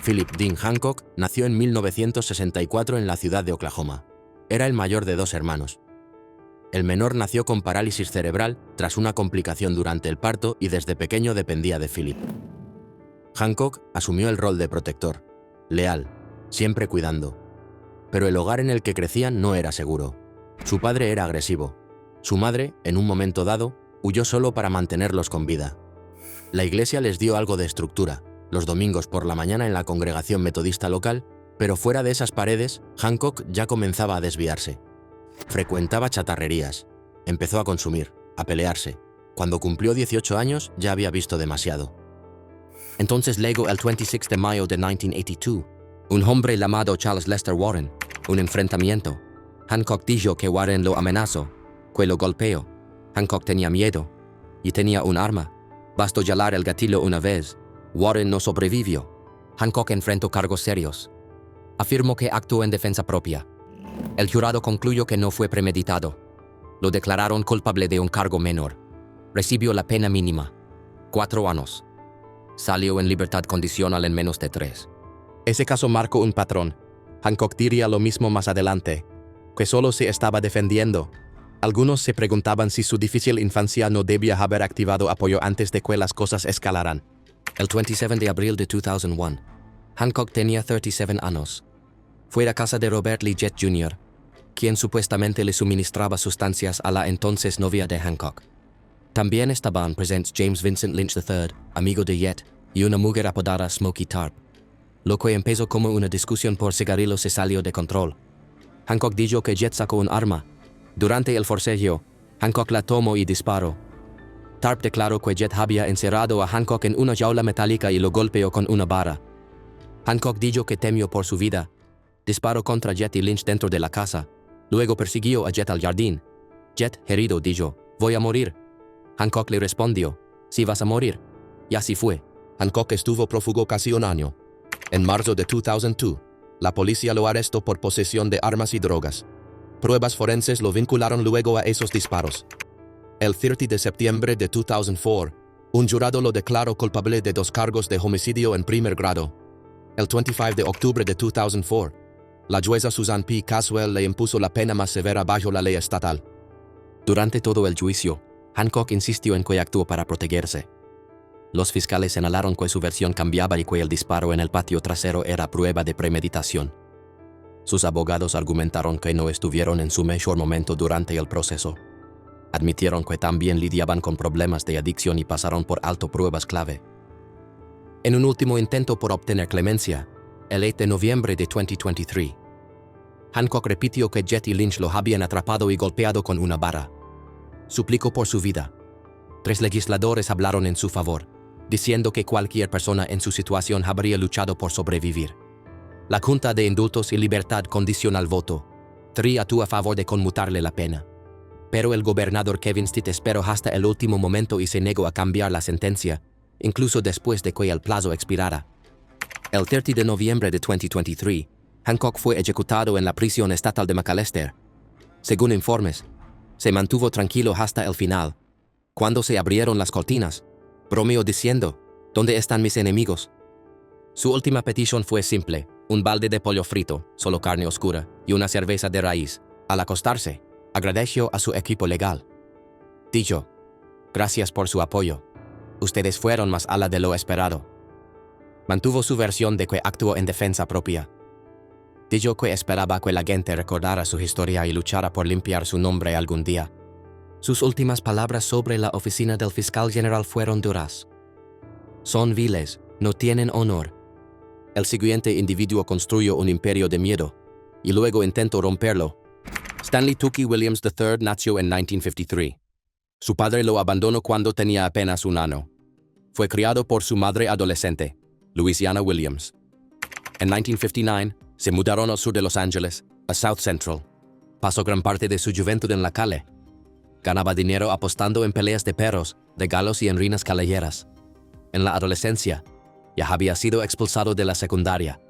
Philip Dean Hancock nació en 1964 en la ciudad de Oklahoma. Era el mayor de 2 hermanos. El menor nació con parálisis cerebral tras una complicación durante el parto y desde pequeño dependía de Philip. Hancock asumió el rol de protector, leal, siempre cuidando. Pero el hogar en el que crecían no era seguro. Su padre era agresivo. Su madre, en un momento dado, huyó solo para mantenerlos con vida. La iglesia les dio algo de estructura, los domingos por la mañana en la congregación metodista local, pero fuera de esas paredes, Hancock ya comenzaba a desviarse. Frecuentaba chatarrerías, empezó a consumir, a pelearse. Cuando cumplió 18 años ya había visto demasiado. Entonces luego el 26 de mayo de 1982, un hombre llamado Charles Lester Warren, un enfrentamiento. Hancock dijo que Warren lo amenazó, que lo golpeó. Hancock tenía miedo y tenía un arma. Bastó jalar el gatillo una vez. Warren no sobrevivió. Hancock enfrentó cargos serios. Afirmó que actuó en defensa propia. El jurado concluyó que no fue premeditado. Lo declararon culpable de un cargo menor. Recibió la pena mínima, 4 años. Salió en libertad condicional en menos de 3. Ese caso marcó un patrón. Hancock diría lo mismo más adelante, que solo se estaba defendiendo. Algunos se preguntaban si su difícil infancia no debía haber activado apoyo antes de que las cosas escalaran. El 27 de abril de 2001, Hancock tenía 37 años. Fue a casa de Robert Lee Jett Jr., quien supuestamente le suministraba sustancias a la entonces novia de Hancock. También estaban presentes James Vincent Lynch III, amigo de Jett, y una mujer apodada Smokey Tarp. Lo que empezó como una discusión por cigarrillos se salió de control. Hancock dijo que Jett sacó un arma. Durante el forcejeo, Hancock la tomó y disparó. Tarp declaró que Jett había encerrado a Hancock en una jaula metálica y lo golpeó con una vara. Hancock dijo que temió por su vida. Disparó contra Jett y Lynch dentro de la casa. Luego persiguió a Jett al jardín. Jett, herido, dijo, «Voy a morir». Hancock le respondió, «Sí vas a morir». Y así fue. Hancock estuvo prófugo casi un año. En marzo de 2002, la policía lo arrestó por posesión de armas y drogas. Pruebas forenses lo vincularon luego a esos disparos. El 30 de septiembre de 2004, un jurado lo declaró culpable de 2 cargos de homicidio en primer grado. El 25 de octubre de 2004, la jueza Susan P. Caswell le impuso la pena más severa bajo la ley estatal. Durante todo el juicio, Hancock insistió en que actuó para protegerse. Los fiscales señalaron que su versión cambiaba y que el disparo en el patio trasero era prueba de premeditación. Sus abogados argumentaron que no estuvieron en su mejor momento durante el proceso. Admitieron que también lidiaban con problemas de adicción y pasaron por alto pruebas clave. En un último intento por obtener clemencia, el 8 de noviembre de 2023, Hancock repitió que Jett y Lynch lo habían atrapado y golpeado con una vara. Suplicó por su vida. 3 legisladores hablaron en su favor, diciendo que cualquier persona en su situación habría luchado por sobrevivir. La Junta de Indultos y Libertad Condicional votó. 3 actuó a favor de conmutarle la pena. Pero el gobernador Kevin Stitt esperó hasta el último momento y se negó a cambiar la sentencia, incluso después de que el plazo expirara. El 30 de noviembre de 2023, Hancock fue ejecutado en la prisión estatal de McAlester. Según informes, se mantuvo tranquilo hasta el final. Cuando se abrieron las cortinas, bromeó diciendo, «¿Dónde están mis enemigos?». Su última petición fue simple, un balde de pollo frito, solo carne oscura, y una cerveza de raíz. Al acostarse, agradeció a su equipo legal. Dijo, «Gracias por su apoyo. Ustedes fueron más allá de lo esperado». Mantuvo su versión de que actuó en defensa propia. Dijo que esperaba que la gente recordara su historia y luchara por limpiar su nombre algún día. Sus últimas palabras sobre la oficina del fiscal general fueron duras. «Son viles, no tienen honor». El siguiente individuo construyó un imperio de miedo, y luego intentó romperlo. Stanley Tookie Williams III nació en 1953. Su padre lo abandonó cuando tenía apenas 1 año. Fue criado por su madre adolescente, Louisiana Williams. En 1959, se mudaron al sur de Los Ángeles, a South Central. Pasó gran parte de su juventud en la calle. Ganaba dinero apostando en peleas de perros, de galos y en riñas callejeras. En la adolescencia, ya había sido expulsado de la secundaria.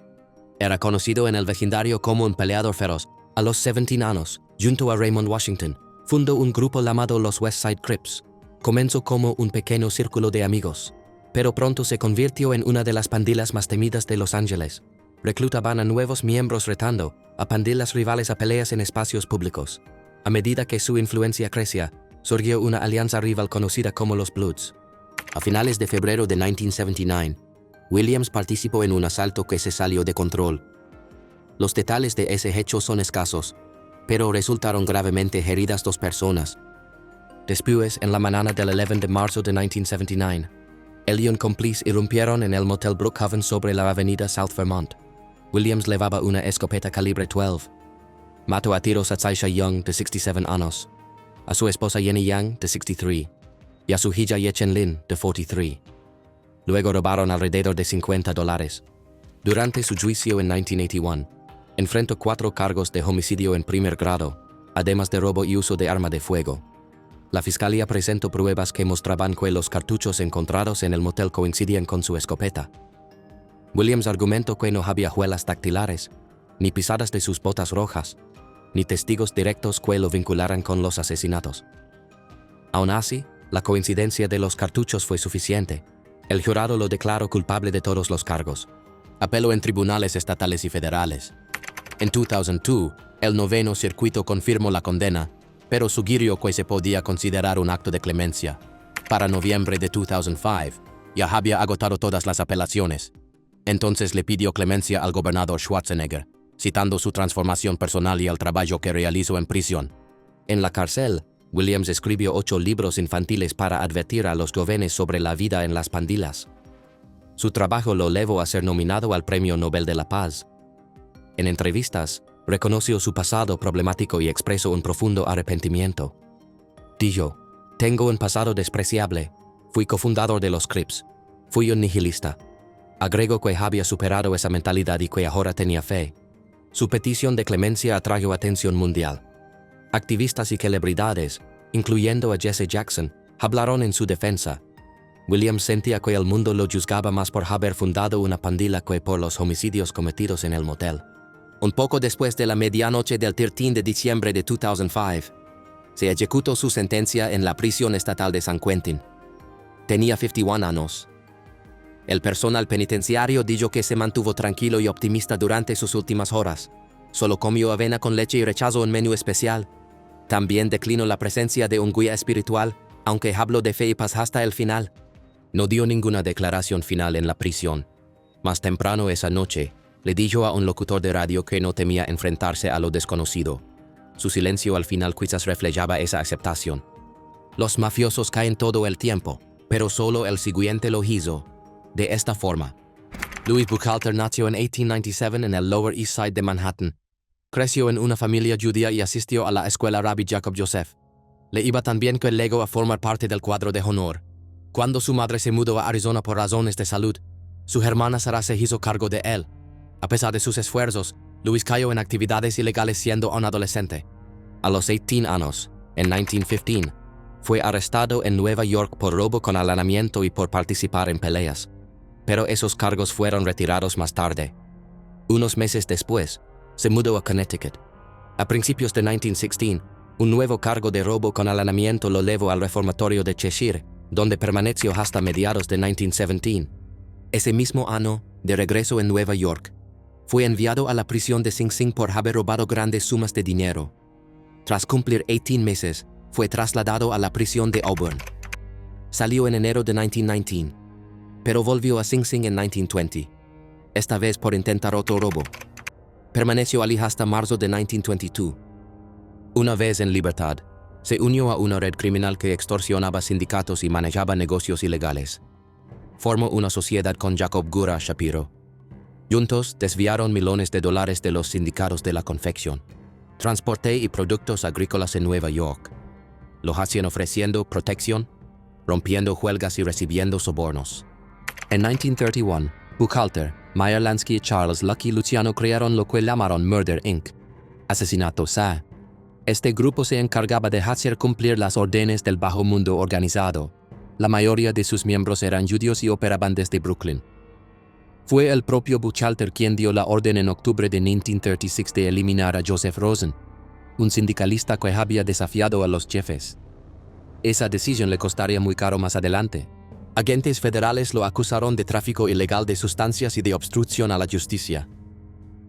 Era conocido en el vecindario como un peleador feroz. A los 17 años, junto a Raymond Washington, fundó un grupo llamado los West Side Crips. Comenzó como un pequeño círculo de amigos, pero pronto se convirtió en una de las pandillas más temidas de Los Ángeles. Reclutaban a nuevos miembros retando a pandillas rivales a peleas en espacios públicos. A medida que su influencia crecía, surgió una alianza rival conocida como los Bloods. A finales de febrero de 1979, Williams participó en un asalto que se salió de control. Los detalles de ese hecho son escasos, pero resultaron gravemente heridas 2 personas. Después, en la mañana del 11 de marzo de 1979, él y un cómplice irrumpieron en el motel Brookhaven sobre la avenida South Vermont. Williams llevaba una escopeta calibre 12. Mató a tiros a Tsaisha Young, de 67 años, a su esposa Jenny Yang, de 63, y a su hija Yechen Lin, de 43. Luego robaron alrededor de $50. Durante su juicio en 1981, enfrentó 4 cargos de homicidio en primer grado, además de robo y uso de arma de fuego. La fiscalía presentó pruebas que mostraban que los cartuchos encontrados en el motel coincidían con su escopeta. Williams argumentó que no había huellas dactilares, ni pisadas de sus botas rojas, ni testigos directos que lo vincularan con los asesinatos. Aún así, la coincidencia de los cartuchos fue suficiente. El jurado lo declaró culpable de todos los cargos. Apeló en tribunales estatales y federales. En 2002, el 9º circuito confirmó la condena, pero sugirió que se podía considerar un acto de clemencia. Para noviembre de 2005, ya había agotado todas las apelaciones. Entonces le pidió clemencia al gobernador Schwarzenegger, citando su transformación personal y el trabajo que realizó en prisión. En la cárcel, Williams escribió 8 libros infantiles para advertir a los jóvenes sobre la vida en las pandillas. Su trabajo lo llevó a ser nominado al Premio Nobel de la Paz. En entrevistas, reconoció su pasado problemático y expresó un profundo arrepentimiento. Dijo: "Tengo un pasado despreciable. Fui cofundador de los Crips. Fui un nihilista". Agregó que había superado esa mentalidad y que ahora tenía fe. Su petición de clemencia atrajo atención mundial. Activistas y celebridades, incluyendo a Jesse Jackson, hablaron en su defensa. Williams sentía que el mundo lo juzgaba más por haber fundado una pandilla que por los homicidios cometidos en el motel. Un poco después de la medianoche del 13 de diciembre de 2005, se ejecutó su sentencia en la prisión estatal de San Quentin. Tenía 51 años. El personal penitenciario dijo que se mantuvo tranquilo y optimista durante sus últimas horas. Solo comió avena con leche y rechazó un menú especial. También declinó la presencia de un guía espiritual, aunque habló de fe y paz hasta el final. No dio ninguna declaración final en la prisión. Más temprano esa noche, le dijo a un locutor de radio que no temía enfrentarse a lo desconocido. Su silencio al final quizás reflejaba esa aceptación. Los mafiosos caen todo el tiempo, pero solo el siguiente lo hizo. De esta forma. Louis Buchalter nació en 1897 en el Lower East Side de Manhattan. Creció en una familia judía y asistió a la escuela Rabbi Jacob Joseph. Le iba tan bien que llegó a formar parte del cuadro de honor. Cuando su madre se mudó a Arizona por razones de salud, su hermana Sarah se hizo cargo de él. A pesar de sus esfuerzos, Louis cayó en actividades ilegales siendo un adolescente. A los 18 años, en 1915, fue arrestado en Nueva York por robo con allanamiento y por participar en peleas. Pero esos cargos fueron retirados más tarde. Unos meses después, se mudó a Connecticut. A principios de 1916, un nuevo cargo de robo con allanamiento lo llevó al reformatorio de Cheshire, donde permaneció hasta mediados de 1917. Ese mismo año, de regreso en Nueva York, fue enviado a la prisión de Sing Sing por haber robado grandes sumas de dinero. Tras cumplir 18 meses, fue trasladado a la prisión de Auburn. Salió en enero de 1919, pero volvió a Sing Sing en 1920, esta vez por intentar otro robo. Permaneció allí hasta marzo de 1922. Una vez en libertad, se unió a una red criminal que extorsionaba sindicatos y manejaba negocios ilegales. Formó una sociedad con Jacob Gura Shapiro. Juntos desviaron millones de dólares de los sindicatos de la confección, transporte y productos agrícolas en Nueva York. Lo hacían ofreciendo protección, rompiendo huelgas y recibiendo sobornos. En 1931, Buchalter, Meyer Lansky y Charles Lucky Luciano crearon lo que llamaron Murder Inc. Asesinatos A. Este grupo se encargaba de hacer cumplir las órdenes del bajo mundo organizado. La mayoría de sus miembros eran judíos y operaban desde Brooklyn. Fue el propio Buchalter quien dio la orden en octubre de 1936 de eliminar a Joseph Rosen, un sindicalista que había desafiado a los jefes. Esa decisión le costaría muy caro más adelante. Agentes federales lo acusaron de tráfico ilegal de sustancias y de obstrucción a la justicia.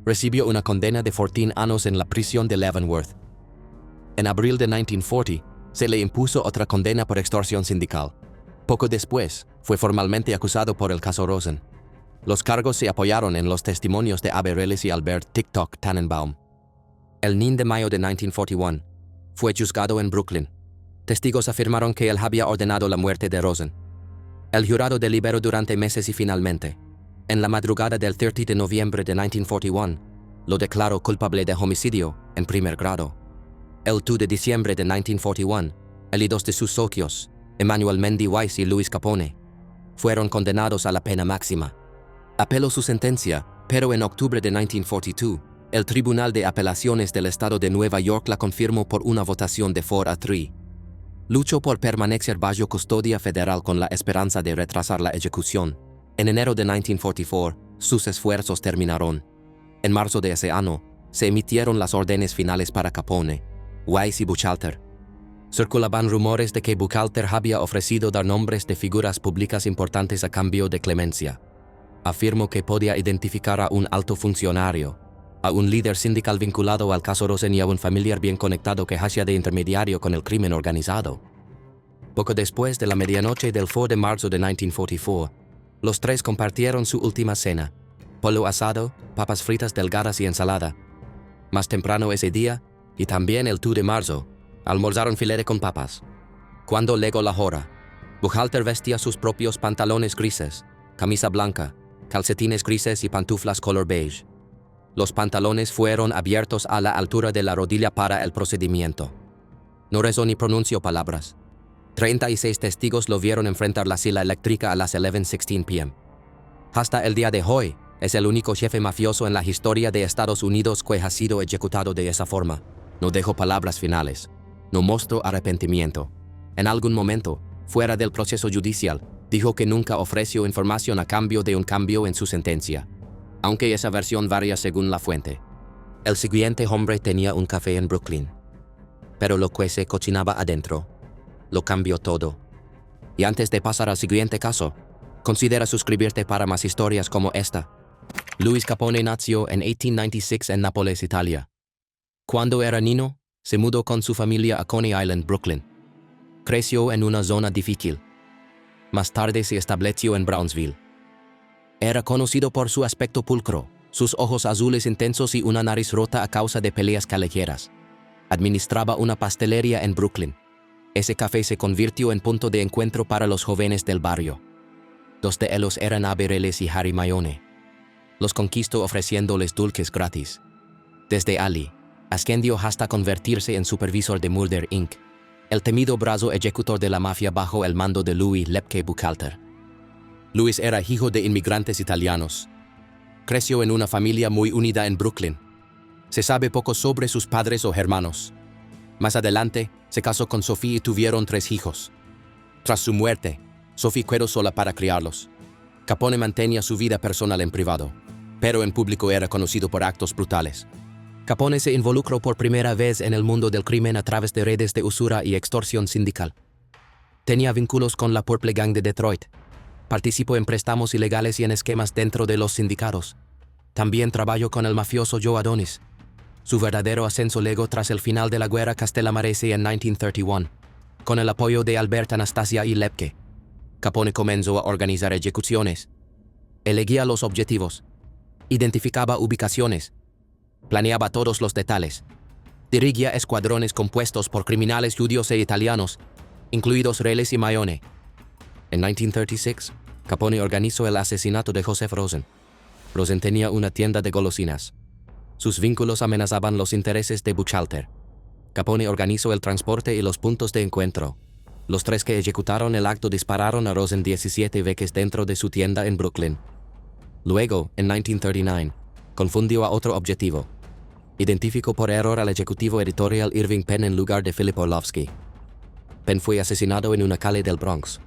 Recibió una condena de 14 años en la prisión de Leavenworth. En abril de 1940, se le impuso otra condena por extorsión sindical. Poco después, fue formalmente acusado por el caso Rosen. Los cargos se apoyaron en los testimonios de Abe Reles y Albert TikTok Tannenbaum. El 9 de mayo de 1941, fue juzgado en Brooklyn. Testigos afirmaron que él había ordenado la muerte de Rosen. El jurado deliberó durante meses y finalmente, en la madrugada del 30 de noviembre de 1941, lo declaró culpable de homicidio en primer grado. El 2 de diciembre de 1941, él y dos de sus socios, Emmanuel Mendy Weiss y Louis Capone, fueron condenados a la pena máxima. Apeló su sentencia, pero en octubre de 1942, el Tribunal de Apelaciones del Estado de Nueva York la confirmó por una votación de 4-3. Luchó por permanecer bajo custodia federal con la esperanza de retrasar la ejecución. En enero de 1944, sus esfuerzos terminaron. En marzo de ese año, se emitieron las órdenes finales para Capone, Weiss y Buchalter. Circulaban rumores de que Buchalter había ofrecido dar nombres de figuras públicas importantes a cambio de clemencia. Afirmó que podía identificar a un alto funcionario, a un líder sindical vinculado al caso Rosen y a un familiar bien conectado que hacía de intermediario con el crimen organizado. Poco después de la medianoche del 4 de marzo de 1944, los tres compartieron su última cena: pollo asado, papas fritas delgadas y ensalada. Más temprano ese día, y también el 2 de marzo, almorzaron filete con papas. Cuando llegó la hora, Buchalter vestía sus propios pantalones grises, camisa blanca, calcetines grises y pantuflas color beige. Los pantalones fueron abiertos a la altura de la rodilla para el procedimiento. No rezó ni pronunció palabras. 36 testigos lo vieron enfrentar la silla eléctrica a las 11:16 p.m. Hasta el día de hoy, es el único jefe mafioso en la historia de Estados Unidos que ha sido ejecutado de esa forma. No dejó palabras finales. No mostró arrepentimiento. En algún momento, fuera del proceso judicial, dijo que nunca ofreció información a cambio de un cambio en su sentencia, aunque esa versión varía según la fuente. El siguiente hombre tenía un café en Brooklyn, pero lo que se cocinaba adentro lo cambió todo. Y antes de pasar al siguiente caso, considera suscribirte para más historias como esta. Louis Capone nació en 1896 en Nápoles, Italia. Cuando era niño, se mudó con su familia a Coney Island, Brooklyn. Creció en una zona difícil. Más tarde se estableció en Brownsville. Era conocido por su aspecto pulcro, sus ojos azules intensos y una nariz rota a causa de peleas callejeras. Administraba una pastelería en Brooklyn. Ese café se convirtió en punto de encuentro para los jóvenes del barrio. Dos de ellos eran Abe Reles y Harry Mayone. Los conquistó ofreciéndoles dulces gratis. Desde Ali, ascendió hasta convertirse en supervisor de Murder Inc., el temido brazo ejecutor de la mafia bajo el mando de Louis Lepke Buchalter. Louis era hijo de inmigrantes italianos. Creció en una familia muy unida en Brooklyn. Se sabe poco sobre sus padres o hermanos. Más adelante, se casó con Sophie y tuvieron 3 hijos. Tras su muerte, Sophie quedó sola para criarlos. Capone mantenía su vida personal en privado, pero en público era conocido por actos brutales. Capone se involucró por primera vez en el mundo del crimen a través de redes de usura y extorsión sindical. Tenía vínculos con la Purple Gang de Detroit. Participó en préstamos ilegales y en esquemas dentro de los sindicatos. También trabajó con el mafioso Joe Adonis. Su verdadero ascenso llegó tras el final de la guerra castellamarese en 1931, con el apoyo de Albert Anastasia y Lepke. Capone comenzó a organizar ejecuciones. Elegía los objetivos, identificaba ubicaciones, planeaba todos los detalles, dirigía escuadrones compuestos por criminales judíos e italianos, incluidos Reles y Mayone. En 1936, Capone organizó el asesinato de Joseph Rosen. Rosen tenía una tienda de golosinas. Sus vínculos amenazaban los intereses de Buchalter. Capone organizó el transporte y los puntos de encuentro. Los 3 que ejecutaron el acto dispararon a Rosen 17 veces dentro de su tienda en Brooklyn. Luego, en 1939, confundió a otro objetivo. Identificó por error al ejecutivo editorial Irving Penn en lugar de Philip Orlovsky. Penn fue asesinado en una calle del Bronx.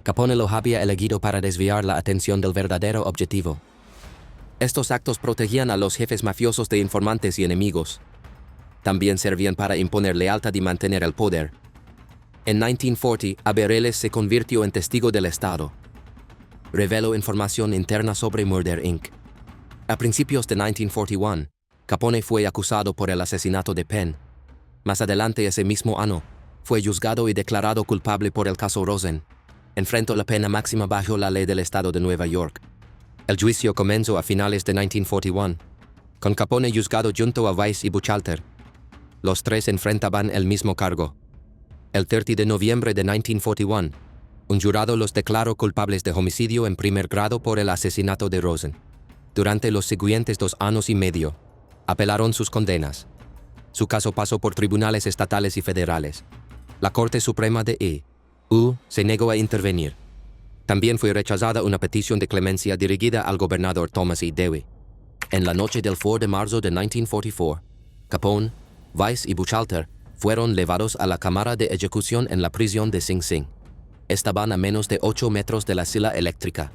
Capone lo había elegido para desviar la atención del verdadero objetivo. Estos actos protegían a los jefes mafiosos de informantes y enemigos. También servían para imponer lealtad y mantener el poder. En 1940, Abereles se convirtió en testigo del Estado. Reveló información interna sobre Murder Inc. A principios de 1941, Capone fue acusado por el asesinato de Penn. Más adelante ese mismo año, fue juzgado y declarado culpable por el caso Rosen. Enfrentó la pena máxima bajo la ley del estado de Nueva York. El juicio comenzó a finales de 1941, con Capone juzgado junto a Weiss y Buchalter. Los tres enfrentaban el mismo cargo. El 30 de noviembre de 1941, un jurado los declaró culpables de homicidio en primer grado por el asesinato de Rosen. Durante los siguientes 2 años y medio, apelaron sus condenas. Su caso pasó por tribunales estatales y federales. La Corte Suprema de E.U. se negó a intervenir. También fue rechazada una petición de clemencia dirigida al gobernador Thomas E. Dewey. En la noche del 4 de marzo de 1944, Capone, Weiss y Buchalter fueron llevados a la cámara de ejecución en la prisión de Sing Sing. Estaban a menos de 8 metros de la silla eléctrica.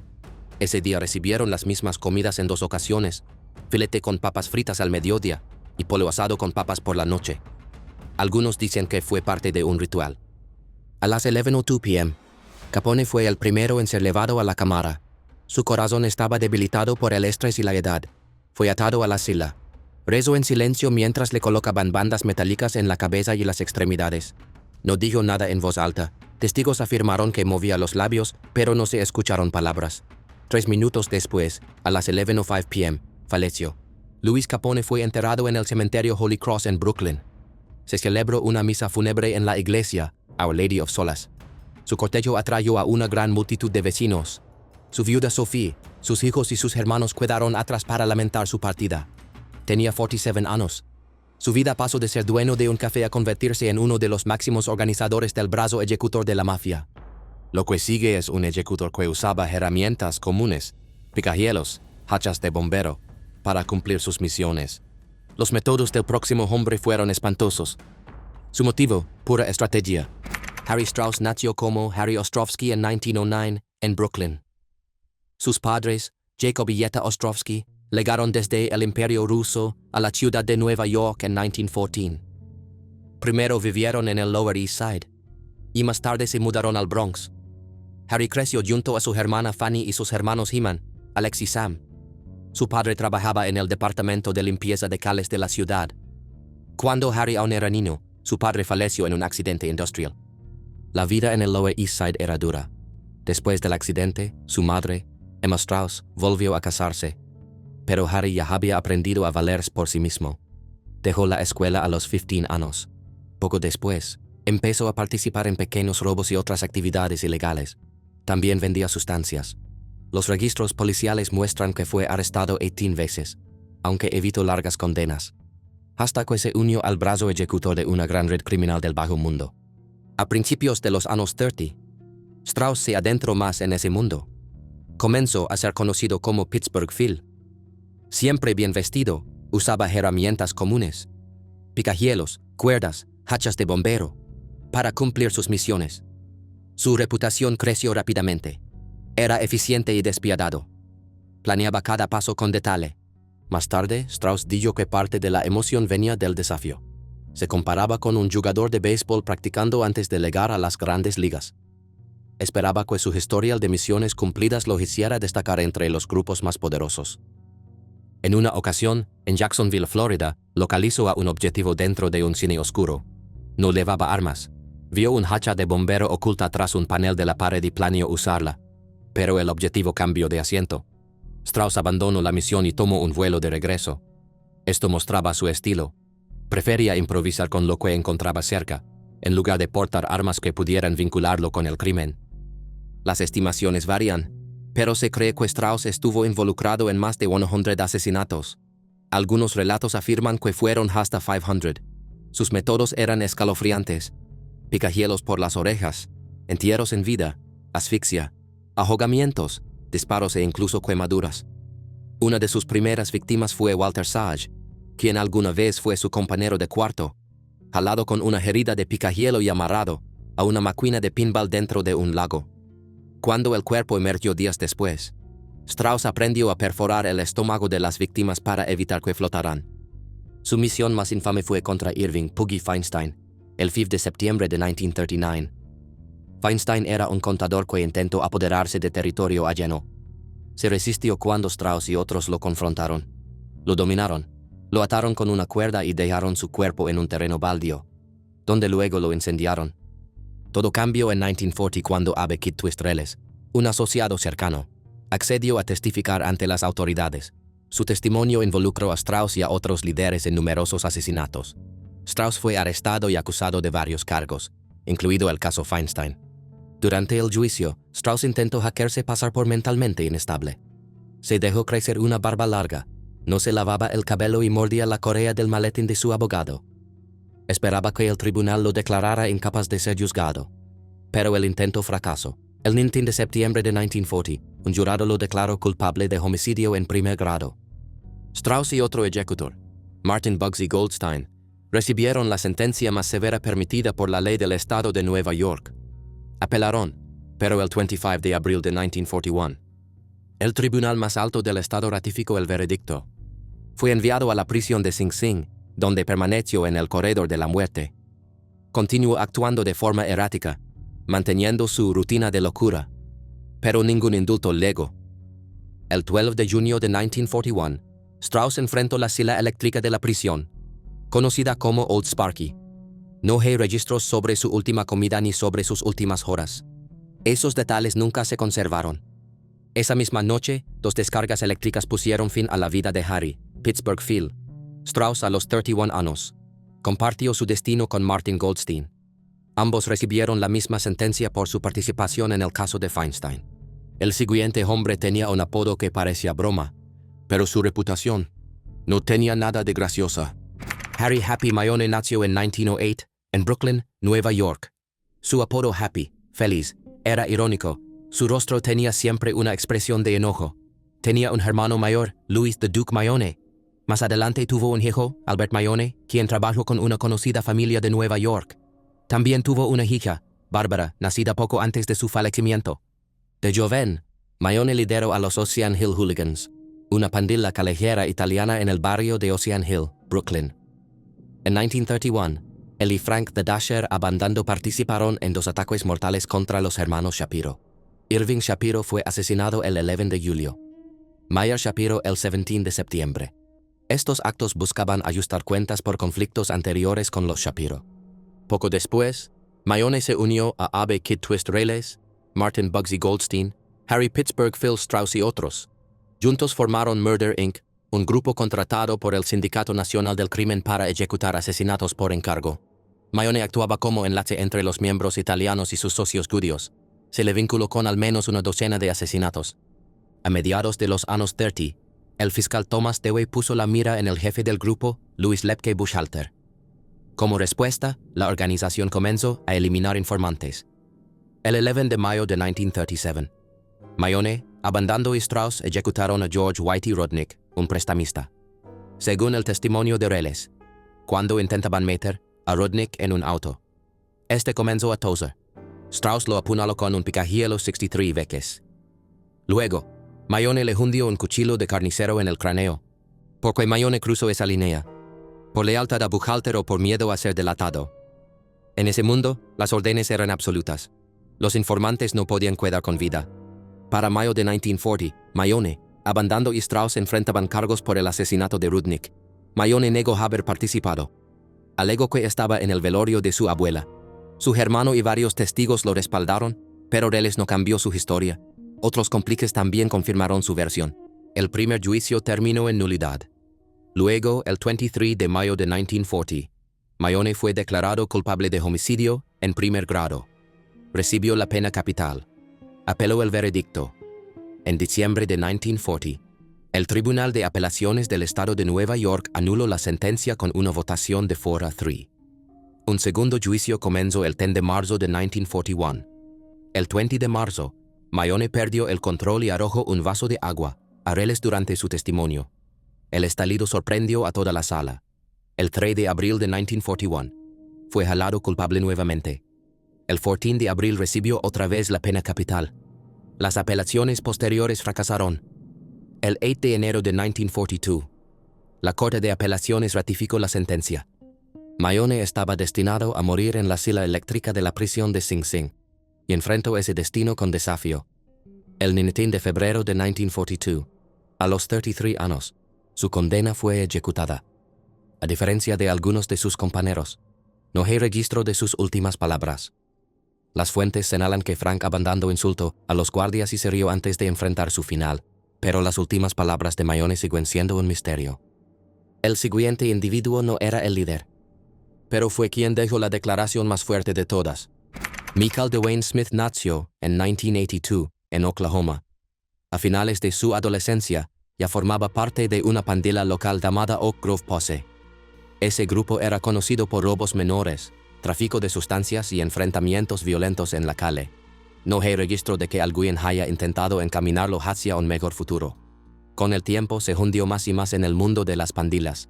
Ese día recibieron las mismas comidas en 2 ocasiones, filete con papas fritas al mediodía y pollo asado con papas por la noche. Algunos dicen que fue parte de un ritual. A las 11:02 p.m., Capone fue el primero en ser llevado a la cámara. Su corazón estaba debilitado por el estrés y la edad. Fue atado a la silla. Rezó en silencio mientras le colocaban bandas metálicas en la cabeza y las extremidades. No dijo nada en voz alta. Testigos afirmaron que movía los labios, pero no se escucharon palabras. 3 minutos después, a las 11:05 p.m., falleció. Louis Capone fue enterrado en el cementerio Holy Cross en Brooklyn. Se celebró una misa fúnebre en la iglesia Our Lady of Solace. Su cortejo atrajo a una gran multitud de vecinos. Su viuda Sophie, sus hijos y sus hermanos quedaron atrás para lamentar su partida. Tenía 47 años. Su vida pasó de ser dueño de un café a convertirse en uno de los máximos organizadores del brazo ejecutor de la mafia. Lo que sigue es un ejecutor que usaba herramientas comunes, picahielos, hachas de bombero, para cumplir sus misiones. Los métodos del próximo hombre fueron espantosos. Su motivo, pura estrategia. Harry Strauss nació como Harry Ostrovsky en 1909 en Brooklyn. Sus padres, Jacob y Yetta Ostrovsky, llegaron desde el Imperio Ruso a la ciudad de Nueva York en 1914. Primero vivieron en el Lower East Side y más tarde se mudaron al Bronx. Harry creció junto a su hermana Fanny y sus hermanos Heman, Alex y Sam. Su padre trabajaba en el departamento de limpieza de calles de la ciudad. Cuando Harry aún era niño, su padre falleció en un accidente industrial. La vida en el Lower East Side era dura. Después del accidente, su madre, Emma Strauss, volvió a casarse. Pero Harry ya había aprendido a valerse por sí mismo. Dejó la escuela a los 15 años. Poco después, empezó a participar en pequeños robos y otras actividades ilegales. También vendía sustancias. Los registros policiales muestran que fue arrestado 18 veces, aunque evitó largas condenas, hasta que se unió al brazo ejecutor de una gran red criminal del bajo mundo. A principios de los años 30, Strauss se adentró más en ese mundo. Comenzó a ser conocido como Pittsburgh Phil. Siempre bien vestido, usaba herramientas comunes, picahielos, cuerdas, hachas de bombero, para cumplir sus misiones. Su reputación creció rápidamente. Era eficiente y despiadado. Planeaba cada paso con detalle. Más tarde, Strauss dijo que parte de la emoción venía del desafío. Se comparaba con un jugador de béisbol practicando antes de llegar a las grandes ligas. Esperaba que su historial de misiones cumplidas lo hiciera destacar entre los grupos más poderosos. En una ocasión, en Jacksonville, Florida, localizó a un objetivo dentro de un cine oscuro. No llevaba armas. Vio un hacha de bombero oculta tras un panel de la pared y planeó usarla. Pero el objetivo cambió de asiento. Strauss abandonó la misión y tomó un vuelo de regreso. Esto mostraba su estilo. Prefería improvisar con lo que encontraba cerca, en lugar de portar armas que pudieran vincularlo con el crimen. Las estimaciones varían, pero se cree que Strauss estuvo involucrado en más de 100 asesinatos. Algunos relatos afirman que fueron hasta 500. Sus métodos eran escalofriantes: picahielos por las orejas, entierros en vida, asfixia, ahogamientos, disparos e incluso quemaduras. Una de sus primeras víctimas fue Walter Sage, quien alguna vez fue su compañero de cuarto, jalado con una herida de picahielo y amarrado a una máquina de pinball dentro de un lago. Cuando el cuerpo emergió días después, Strauss aprendió a perforar el estómago de las víctimas para evitar que flotaran. Su misión más infame fue contra Irving Puggy Feinstein, el 5 de septiembre de 1939, Feinstein era un contador que intentó apoderarse de territorio ajeno. Se resistió cuando Strauss y otros lo confrontaron. Lo dominaron, lo ataron con una cuerda y dejaron su cuerpo en un terreno baldío, donde luego lo incendiaron. Todo cambió en 1940 cuando Abe Kittwist Reles, un asociado cercano, accedió a testificar ante las autoridades. Su testimonio involucró a Strauss y a otros líderes en numerosos asesinatos. Strauss fue arrestado y acusado de varios cargos, incluido el caso Feinstein. Durante el juicio, Strauss intentó hacerse pasar por mentalmente inestable. Se dejó crecer una barba larga, no se lavaba el cabello y mordía la correa del maletín de su abogado. Esperaba que el tribunal lo declarara incapaz de ser juzgado. Pero el intento fracasó. El 19 de septiembre de 1940, un jurado lo declaró culpable de homicidio en primer grado. Strauss y otro ejecutor, Martin Bugsy Goldstein, recibieron la sentencia más severa permitida por la ley del estado de Nueva York. Apelaron, pero el 25 de abril de 1941, el tribunal más alto del estado ratificó el veredicto. Fue enviado a la prisión de Sing Sing, donde permaneció en el corredor de la muerte. Continuó actuando de forma errática, manteniendo su rutina de locura, pero ningún indulto legó. El 12 de junio de 1941, Strauss enfrentó la silla eléctrica de la prisión, conocida como Old Sparky. No hay registros sobre su última comida ni sobre sus últimas horas. Esos detalles nunca se conservaron. Esa misma noche, 2 descargas eléctricas pusieron fin a la vida de Harry Pittsburgh Phil. Strauss, a los 31 años, compartió su destino con Martin Goldstein. Ambos recibieron la misma sentencia por su participación en el caso de Feinstein. El siguiente hombre tenía un apodo que parecía broma, pero su reputación no tenía nada de graciosa. Harry Happy Mayone nació en 1908 en Brooklyn, Nueva York. Su apodo Happy, feliz, era irónico. Su rostro tenía siempre una expresión de enojo. Tenía un hermano mayor, Louis the Duke Mayone. Más adelante tuvo un hijo, Albert Mayone, quien trabajó con una conocida familia de Nueva York. También tuvo una hija, Bárbara, nacida poco antes de su fallecimiento. De joven, Mayone lideró a los Ocean Hill Hooligans, una pandilla callejera italiana en el barrio de Ocean Hill, Brooklyn. En 1931, él y Frank the Dasher Abandando participaron en 2 ataques mortales contra los hermanos Shapiro. Irving Shapiro fue asesinado el 11 de julio. Meyer Shapiro el 17 de septiembre. Estos actos buscaban ajustar cuentas por conflictos anteriores con los Shapiro. Poco después, Mayone se unió a Abe Kittwist Reles, Martin Bugsy Goldstein, Harry Pittsburgh Phil Strauss y otros. Juntos formaron Murder Inc., un grupo contratado por el Sindicato Nacional del Crimen para ejecutar asesinatos por encargo. Mayone actuaba como enlace entre los miembros italianos y sus socios judíos. Se le vinculó con al menos una docena de asesinatos. A mediados de los años 30, el fiscal Thomas Dewey puso la mira en el jefe del grupo, Louis Lepke Buchalter. Como respuesta, la organización comenzó a eliminar informantes. El 11 de mayo de 1937, Mayone, Abandando y Strauss ejecutaron a George Whitey Rudnick, un prestamista. Según el testimonio de Reles, cuando intentaban meter a Rudnick en un auto, este comenzó a toser. Strauss lo apuñaló con un picahielo 63 veces. Luego, Mayone le hundió un cuchillo de carnicero en el cráneo, porque Mayone cruzó esa línea, por lealtad a Buchalter o por miedo a ser delatado. En ese mundo, las órdenes eran absolutas. Los informantes no podían quedar con vida. Para mayo de 1940, Mayone, Abandando y Strauss enfrentaban cargos por el asesinato de Rudnick. Mayone negó haber participado. Alegó que estaba en el velorio de su abuela. Su hermano y varios testigos lo respaldaron, pero Reles no cambió su historia. Otros cómplices también confirmaron su versión. El primer juicio terminó en nulidad. Luego, el 23 de mayo de 1940, Mayone fue declarado culpable de homicidio en primer grado. Recibió la pena capital. Apeló el veredicto. En diciembre de 1940, el Tribunal de Apelaciones del Estado de Nueva York anuló la sentencia con una votación de 4-3. Un segundo juicio comenzó el 10 de marzo de 1941. El 20 de marzo, Mayone perdió el control y arrojó un vaso de agua a Reles durante su testimonio. El estallido sorprendió a toda la sala. El 3 de abril de 1941, fue jalado culpable nuevamente. El 14 de abril recibió otra vez la pena capital. Las apelaciones posteriores fracasaron. El 8 de enero de 1942, la Corte de Apelaciones ratificó la sentencia. Mayone estaba destinado a morir en la silla eléctrica de la prisión de Sing Sing. y enfrentó ese destino con desafío. El 19 de febrero de 1942, a los 33 años, su condena fue ejecutada. A diferencia de algunos de sus compañeros, no hay registro de sus últimas palabras. Las fuentes señalan que Frank abandonó insulto a los guardias y se rió antes de enfrentar su final, pero las últimas palabras de Maione siguen siendo un misterio. El siguiente individuo no era el líder, pero fue quien dejó la declaración más fuerte de todas. Michael Dwayne Smith nació en 1982 en Oklahoma. A finales de su adolescencia, ya formaba parte de una pandilla local llamada Oak Grove Posse. Ese grupo era conocido por robos menores, tráfico de sustancias y enfrentamientos violentos en la calle. No hay registro de que alguien haya intentado encaminarlo hacia un mejor futuro. Con el tiempo se hundió más y más en el mundo de las pandillas.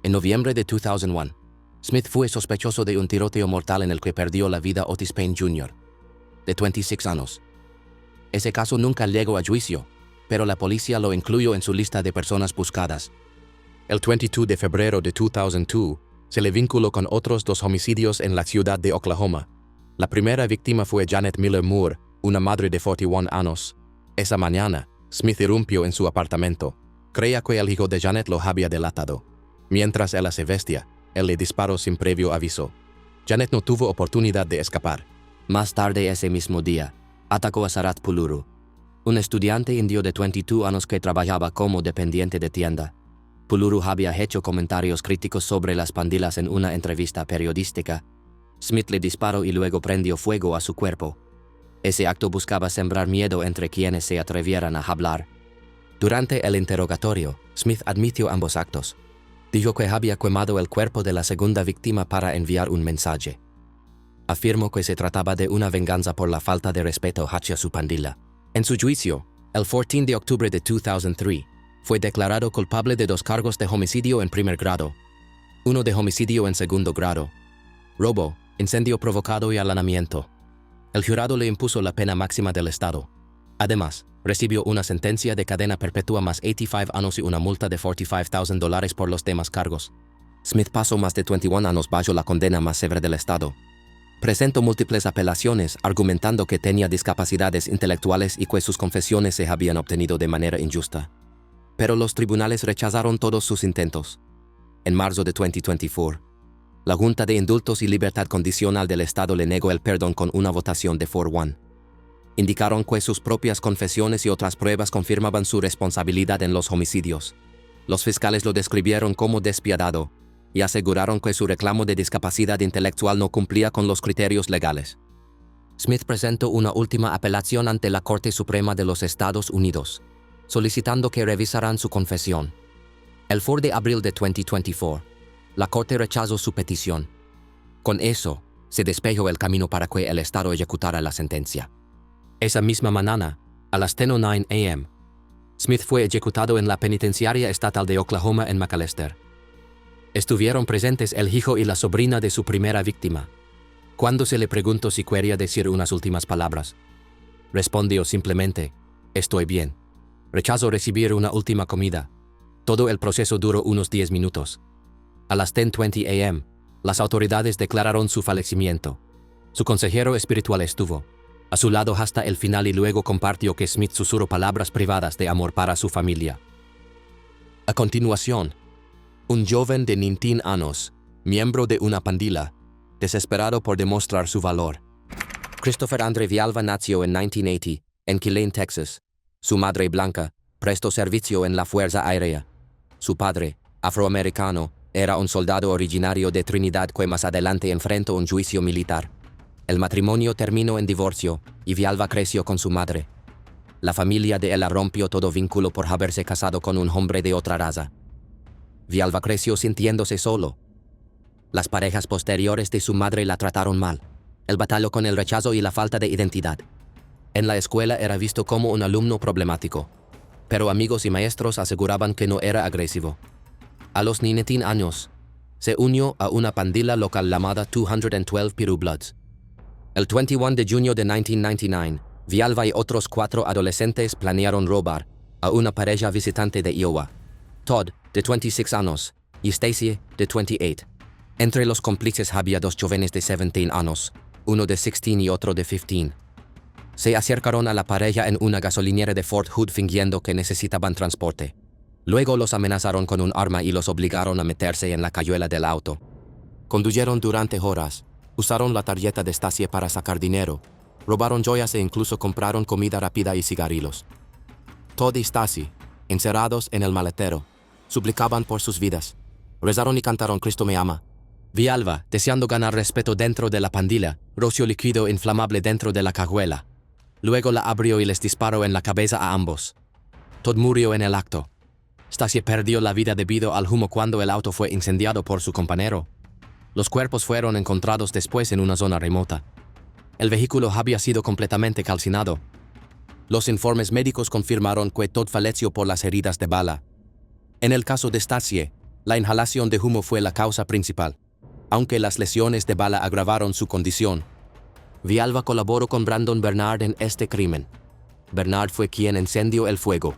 En noviembre de 2001, Smith fue sospechoso de un tiroteo mortal en el que perdió la vida Otis Payne Jr., de 26 años. Ese caso nunca llegó a juicio, pero la policía lo incluyó en su lista de personas buscadas. El 22 de febrero de 2002, se le vinculó con otros 2 homicidios en la ciudad de Oklahoma. La primera víctima fue Janet Miller Moore, una madre de 41 años. Esa mañana, Smith irrumpió en su apartamento. Creía que el hijo de Janet lo había delatado. Mientras ella se vestía, él le disparó sin previo aviso. Janet no tuvo oportunidad de escapar. Más tarde ese mismo día, atacó a Sarat Puluru, un estudiante indio de 22 años que trabajaba como dependiente de tienda. Puluru había hecho comentarios críticos sobre las pandillas en una entrevista periodística. Smith le disparó y luego prendió fuego a su cuerpo. Ese acto buscaba sembrar miedo entre quienes se atrevieran a hablar. Durante el interrogatorio, Smith admitió ambos actos. Dijo que había quemado el cuerpo de la segunda víctima para enviar un mensaje. Afirmó que se trataba de una venganza por la falta de respeto hacia su pandilla. En su juicio, el 14 de octubre de 2003, fue declarado culpable de 2 cargos de homicidio en primer grado, 1 de homicidio en segundo grado, robo, incendio provocado y allanamiento. El jurado le impuso la pena máxima del estado. Además, recibió una sentencia de cadena perpetua más 85 años y una multa de $45,000 por los demás cargos. Smith pasó más de 21 años bajo la condena más severa del estado. Presentó múltiples apelaciones argumentando que tenía discapacidades intelectuales y que sus confesiones se habían obtenido de manera injusta. Pero los tribunales rechazaron todos sus intentos. En marzo de 2024, la Junta de Indultos y Libertad Condicional del Estado le negó el perdón con una votación de 4-1. Indicaron que sus propias confesiones y otras pruebas confirmaban su responsabilidad en los homicidios. Los fiscales lo describieron como despiadado y aseguraron que su reclamo de discapacidad intelectual no cumplía con los criterios legales. Smith presentó una última apelación ante la Corte Suprema de los Estados Unidos, solicitando que revisaran su confesión. El 4 de abril de 2024, la Corte rechazó su petición. Con eso, se despejó el camino para que el Estado ejecutara la sentencia. Esa misma mañana, a las 10:09 a.m., Smith fue ejecutado en la penitenciaria estatal de Oklahoma en McAlester. Estuvieron presentes el hijo y la sobrina de su primera víctima. Cuando se le preguntó si quería decir unas últimas palabras, respondió simplemente, «Estoy bien». Rechazó recibir una última comida. Todo el proceso duró unos 10 minutos. A las 10:20 a.m., las autoridades declararon su fallecimiento. Su consejero espiritual estuvo a su lado hasta el final y luego compartió que Smith susurró palabras privadas de amor para su familia. A continuación, un joven de 19 años, miembro de una pandilla, desesperado por demostrar su valor. Christopher Andre Villalba nació en 1980 en Killeen, Texas. Su madre blanca prestó servicio en la Fuerza Aérea. Su padre, afroamericano, era un soldado originario de Trinidad que más adelante enfrentó un juicio militar. El matrimonio terminó en divorcio y Villalba creció con su madre. La familia de ella rompió todo vínculo por haberse casado con un hombre de otra raza. Villalba creció sintiéndose solo. Las parejas posteriores de su madre la trataron mal. Él batalló con el rechazo y la falta de identidad. En la escuela era visto como un alumno problemático, pero amigos y maestros aseguraban que no era agresivo. A los 19 años, se unió a una pandilla local llamada 212 Piru Bloods. El 21 de junio de 1999, Villalba y otros 4 adolescentes planearon robar a una pareja visitante de Iowa, Todd, de 26 años, y Stacy, de 28. Entre los cómplices había 2 jóvenes de 17 años, uno de 16 y otro de 15. Se acercaron a la pareja en una gasolinera de Fort Hood fingiendo que necesitaban transporte. Luego los amenazaron con un arma y los obligaron a meterse en la cajuela del auto. Condujeron durante horas, usaron la tarjeta de Stacy para sacar dinero, robaron joyas e incluso compraron comida rápida y cigarrillos. Todd y Stacy, encerrados en el maletero, suplicaban por sus vidas. Rezaron y cantaron Cristo me ama. Villalba, deseando ganar respeto dentro de la pandilla, roció líquido inflamable dentro de la cajuela. Luego la abrió y les disparó en la cabeza a ambos. Todd murió en el acto. Stacy perdió la vida debido al humo cuando el auto fue incendiado por su compañero. Los cuerpos fueron encontrados después en una zona remota. El vehículo había sido completamente calcinado. Los informes médicos confirmaron que Todd falleció por las heridas de bala. En el caso de Stacy, la inhalación de humo fue la causa principal, aunque las lesiones de bala agravaron su condición. Villalba colaboró con Brandon Bernard en este crimen. Bernard fue quien encendió el fuego.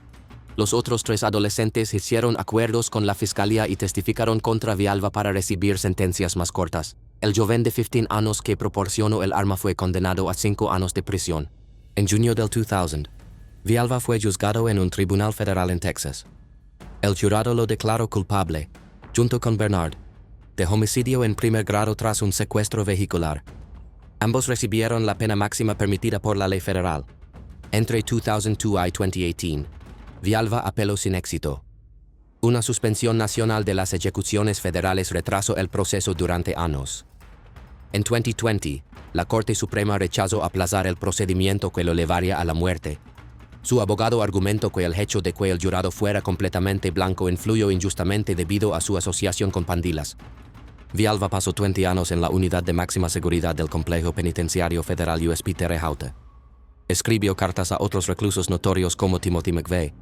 Los otros 3 adolescentes hicieron acuerdos con la fiscalía y testificaron contra Villalba para recibir sentencias más cortas. El joven de 15 años que proporcionó el arma fue condenado a 5 años de prisión. En junio del 2000, Villalba fue juzgado en un tribunal federal en Texas. El jurado lo declaró culpable, junto con Bernard, de homicidio en primer grado tras un secuestro vehicular. Ambos recibieron la pena máxima permitida por la ley federal. Entre 2002 y 2018, Villalba apeló sin éxito. Una suspensión nacional de las ejecuciones federales retrasó el proceso durante años. En 2020, la Corte Suprema rechazó aplazar el procedimiento que lo llevaría a la muerte. Su abogado argumentó que el hecho de que el jurado fuera completamente blanco influyó injustamente debido a su asociación con pandillas. Villalba pasó 20 años en la unidad de máxima seguridad del complejo penitenciario federal USP Terre Haute. Escribió cartas a otros reclusos notorios como Timothy McVeigh,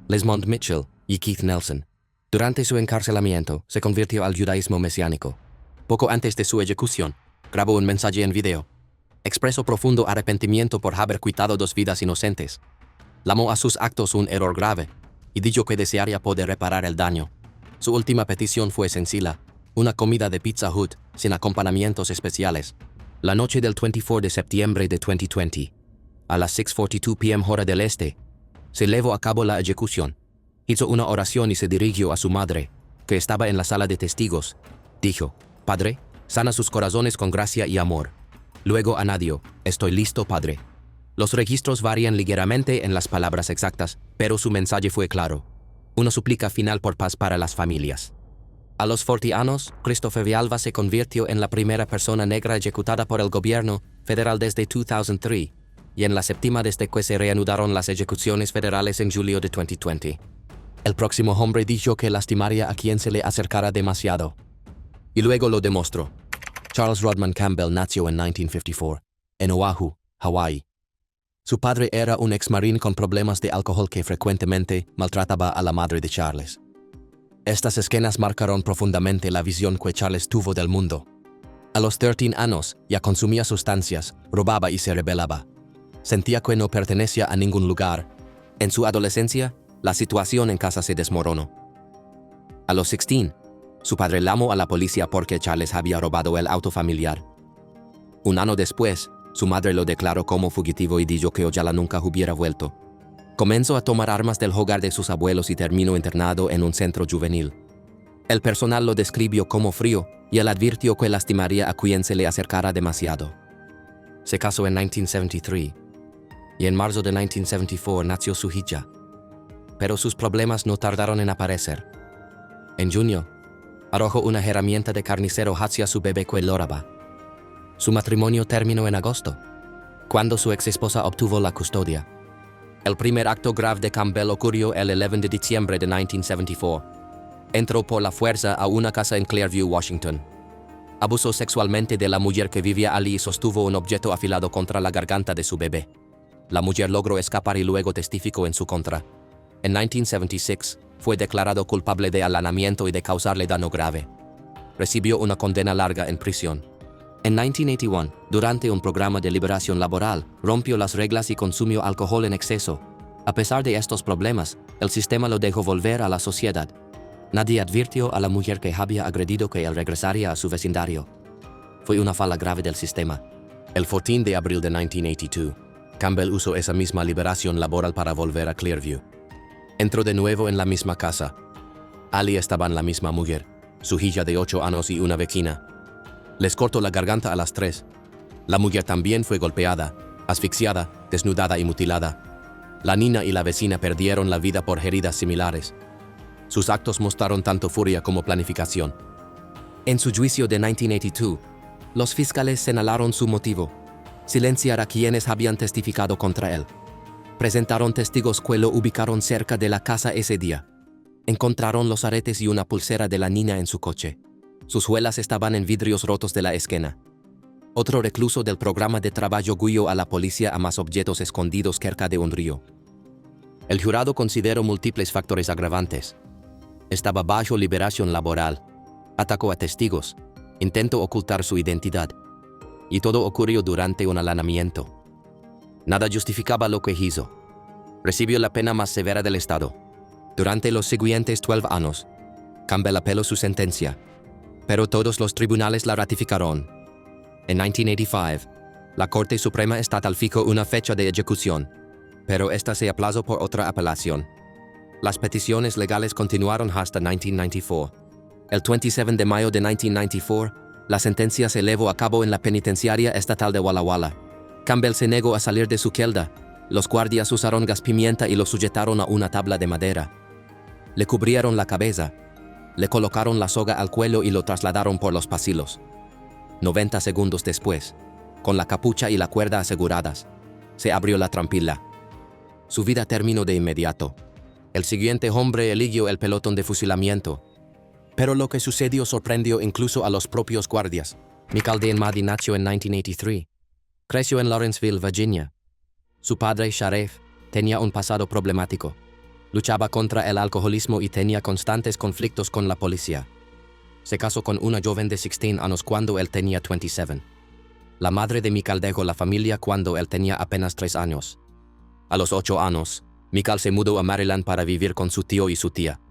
Lesmond Mitchell y Keith Nelson. Durante su encarcelamiento, se convirtió al judaísmo mesiánico. Poco antes de su ejecución, grabó un mensaje en video. Expresó profundo arrepentimiento por haber quitado 2 vidas inocentes. Llamó a sus actos un error grave y dijo que desearía poder reparar el daño. Su última petición fue sencilla: una comida de Pizza Hut sin acompañamientos especiales. La noche del 24 de septiembre de 2020, a las 6:42 p.m. hora del este, se llevó a cabo la ejecución. Hizo una oración y se dirigió a su madre, que estaba en la sala de testigos. Dijo: Padre, sana sus corazones con gracia y amor. Luego añadió: Estoy listo, Padre. Los registros varían ligeramente en las palabras exactas, pero su mensaje fue claro: una súplica final por paz para las familias. A los 40 años, Christopher Villalba se convirtió en la primera persona negra ejecutada por el gobierno federal desde 2003, y en la 7ª desde que se reanudaron las ejecuciones federales en julio de 2020. El próximo hombre dijo que lastimaría a quien se le acercara demasiado. Y luego lo demostró. Charles Rodman Campbell nació en 1954, en Oahu, Hawái. Su padre era un ex-marín con problemas de alcohol que frecuentemente maltrataba a la madre de Charles. Estas escenas marcaron profundamente la visión que Charles tuvo del mundo. A los 13 años, ya consumía sustancias, robaba y se rebelaba. Sentía que no pertenecía a ningún lugar. En su adolescencia, la situación en casa se desmoronó. A los 16, su padre llamó a la policía porque Charles había robado el auto familiar. Un año después, su madre lo declaró como fugitivo y dijo que Ojala nunca hubiera vuelto. Comenzó a tomar armas del hogar de sus abuelos y terminó internado en un centro juvenil. El personal lo describió como frío y él advirtió que lastimaría a quien se le acercara demasiado. Se casó en 1973 y en marzo de 1974 nació su hija. Pero sus problemas no tardaron en aparecer. En junio, arrojó una herramienta de carnicero hacia su bebé que lloraba. Su matrimonio terminó en agosto, cuando su ex esposa obtuvo la custodia. El primer acto grave de Campbell ocurrió el 11 de diciembre de 1974. Entró por la fuerza a una casa en Clearview, Washington. Abusó sexualmente de la mujer que vivía allí y sostuvo un objeto afilado contra la garganta de su bebé. La mujer logró escapar y luego testificó en su contra. En 1976, fue declarado culpable de allanamiento y de causarle daño grave. Recibió una condena larga en prisión. En 1981, durante un programa de liberación laboral, rompió las reglas y consumió alcohol en exceso. A pesar de estos problemas, el sistema lo dejó volver a la sociedad. Nadie advirtió a la mujer que había agredido que él regresaría a su vecindario. Fue una falla grave del sistema. El 14 de abril de 1982, Campbell usó esa misma liberación laboral para volver a Clearview. Entró de nuevo en la misma casa. Ali estaba en la misma mujer, su hija de 8 años y una vecina. Les cortó la garganta a las 3. La mujer también fue golpeada, asfixiada, desnudada y mutilada. La niña y la vecina perdieron la vida por heridas similares. Sus actos mostraron tanto furia como planificación. En su juicio de 1982, los fiscales señalaron su motivo: silenciar a quienes habían testificado contra él. Presentaron testigos que lo ubicaron cerca de la casa ese día. Encontraron los aretes y una pulsera de la niña en su coche. Sus huellas estaban en vidrios rotos de la esquina. Otro recluso del programa de trabajo guió a la policía a más objetos escondidos cerca de un río. El jurado consideró múltiples factores agravantes. Estaba bajo liberación laboral, atacó a testigos, intentó ocultar su identidad, y todo ocurrió durante un allanamiento. Nada justificaba lo que hizo. Recibió la pena más severa del Estado. Durante los siguientes 12 años, Campbell apeló su sentencia, pero todos los tribunales la ratificaron. En 1985, la Corte Suprema Estatal fijó una fecha de ejecución, pero esta se aplazó por otra apelación. Las peticiones legales continuaron hasta 1994. El 27 de mayo de 1994, la sentencia se llevó a cabo en la penitenciaria estatal de Walla Walla. Campbell se negó a salir de su celda. Los guardias usaron gas pimienta y lo sujetaron a una tabla de madera. Le cubrieron la cabeza, le colocaron la soga al cuello y lo trasladaron por los pasillos. 90 segundos después, con la capucha y la cuerda aseguradas, se abrió la trampilla. Su vida terminó de inmediato. El siguiente hombre eligió el pelotón de fusilamiento. Pero lo que sucedió sorprendió incluso a los propios guardias. Michael Dean Mahdi nació en 1983. Creció en Lawrenceville, Virginia. Su padre, Sharif, tenía un pasado problemático. Luchaba contra el alcoholismo y tenía constantes conflictos con la policía. Se casó con una joven de 16 años cuando él tenía 27. La madre de Michael dejó la familia cuando él tenía apenas 3 años. A los 8 años, Michael se mudó a Maryland para vivir con su tío y su tía.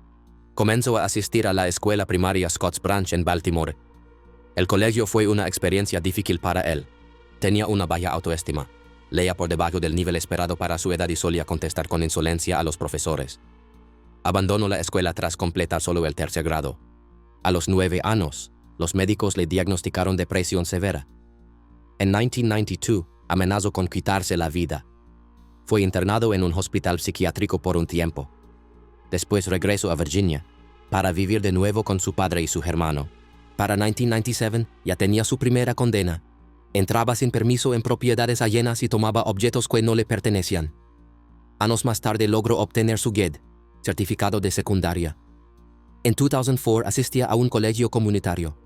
Comenzó a asistir a la escuela primaria Scotts Branch en Baltimore. El colegio fue una experiencia difícil para él. Tenía una baja autoestima. Leía por debajo del nivel esperado para su edad y solía contestar con insolencia a los profesores. Abandonó la escuela tras completar solo el 3er grado. A los 9 años, los médicos le diagnosticaron depresión severa. En 1992, amenazó con quitarse la vida. Fue internado en un hospital psiquiátrico por un tiempo. Después regresó a Virginia, para vivir de nuevo con su padre y su hermano. Para 1997, ya tenía su primera condena. Entraba sin permiso en propiedades ajenas y tomaba objetos que no le pertenecían. Años más tarde logró obtener su GED, certificado de secundaria. En 2004 asistía a un colegio comunitario,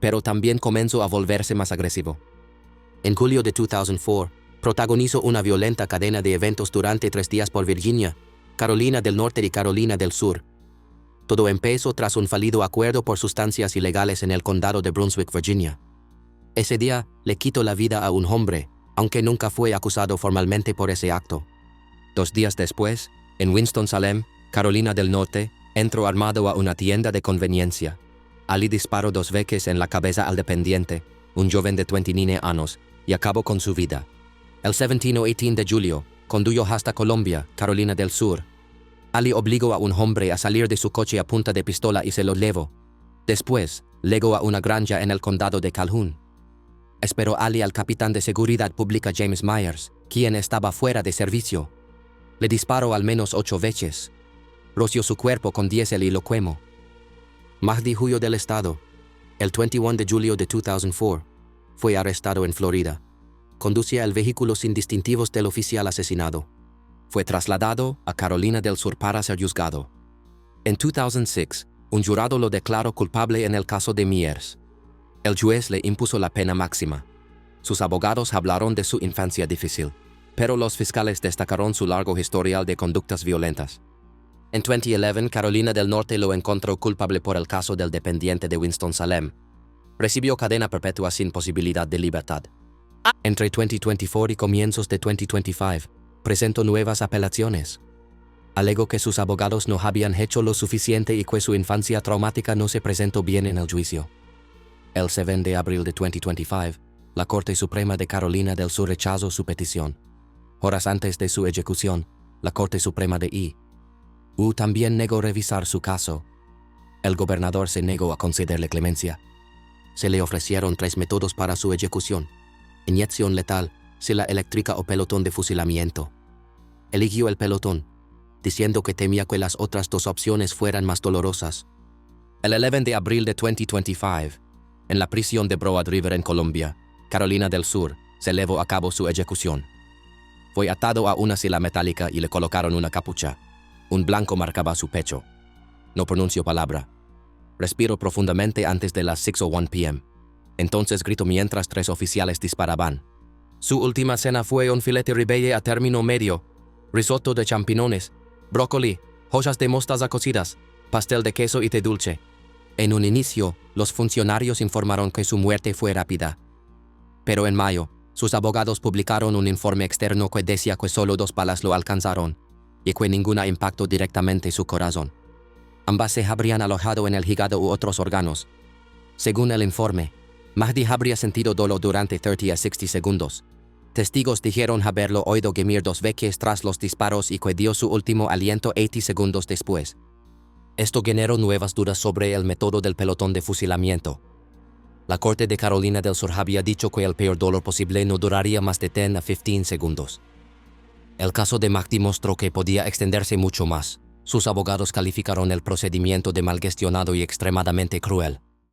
pero también comenzó a volverse más agresivo. En julio de 2004, protagonizó una violenta cadena de eventos durante 3 días por Virginia, Carolina del Norte y Carolina del Sur. Todo empezó tras un fallido acuerdo por sustancias ilegales en el condado de Brunswick, Virginia. Ese día le quitó la vida a un hombre, aunque nunca fue acusado formalmente por ese acto. 2 días después, en Winston-Salem, Carolina del Norte, entró armado a una tienda de conveniencia. Ali disparó 2 veces en la cabeza al dependiente, un joven de 29 años, y acabó con su vida. El 17 o 18 de julio, condujo hasta Columbia, Carolina del Sur. Ali obligó a un hombre a salir de su coche a punta de pistola y se lo llevó. Después, legó a una granja en el condado de Calhoun. Esperó Ali al capitán de seguridad pública James Myers, quien estaba fuera de servicio. Le disparó al menos 8 veces. Roció su cuerpo con diésel y lo quemó. Mahdi huyó del estado. El 21 de julio de 2004, fue arrestado en Florida. Conducía el vehículo sin distintivos del oficial asesinado. Fue trasladado a Carolina del Sur para ser juzgado. En 2006, un jurado lo declaró culpable en el caso de Myers. El juez le impuso la pena máxima. Sus abogados hablaron de su infancia difícil, pero los fiscales destacaron su largo historial de conductas violentas. En 2011, Carolina del Norte lo encontró culpable por el caso del dependiente de Winston-Salem. Recibió cadena perpetua sin posibilidad de libertad. Entre 2024 y comienzos de 2025, presentó nuevas apelaciones. Alegó que sus abogados no habían hecho lo suficiente y que su infancia traumática no se presentó bien en el juicio. El 7 de abril de 2025, la Corte Suprema de Carolina del Sur rechazó su petición. Horas antes de su ejecución, la Corte Suprema de I.U. también negó revisar su caso. El gobernador se negó a concederle clemencia. Se le ofrecieron 3 métodos para su ejecución: inyección letal, silla eléctrica o pelotón de fusilamiento. Eligió el pelotón, diciendo que temía que las otras 2 opciones fueran más dolorosas. El 11 de abril de 2025, en la prisión de Broad River en Colombia, Carolina del Sur, se llevó a cabo su ejecución. Fue atado a una silla metálica y le colocaron una capucha. Un blanco marcaba su pecho. No pronunció palabra. Respiró profundamente antes de las 6:01 p.m. Entonces gritó mientras 3 oficiales disparaban. Su última cena fue un filete ribeye a término medio, risotto de champiñones, brócoli, hojas de mostaza cocidas, pastel de queso y té dulce. En un inicio, los funcionarios informaron que su muerte fue rápida. Pero en mayo, sus abogados publicaron un informe externo que decía que solo 2 balas lo alcanzaron y que ninguna impactó directamente su corazón. Ambas se habrían alojado en el hígado u otros órganos. Según el informe, Mahdi habría sentido dolor durante 30 a 60 segundos. Testigos dijeron haberlo oído gemir 2 veces tras los disparos y que dio su último aliento 80 segundos después. Esto generó nuevas dudas sobre el método del pelotón de fusilamiento. La Corte de Carolina del Sur había dicho que el peor dolor posible no duraría más de 10 a 15 segundos. El caso de Mahdi mostró que podía extenderse mucho más. Sus abogados calificaron el procedimiento de mal gestionado y extremadamente cruel.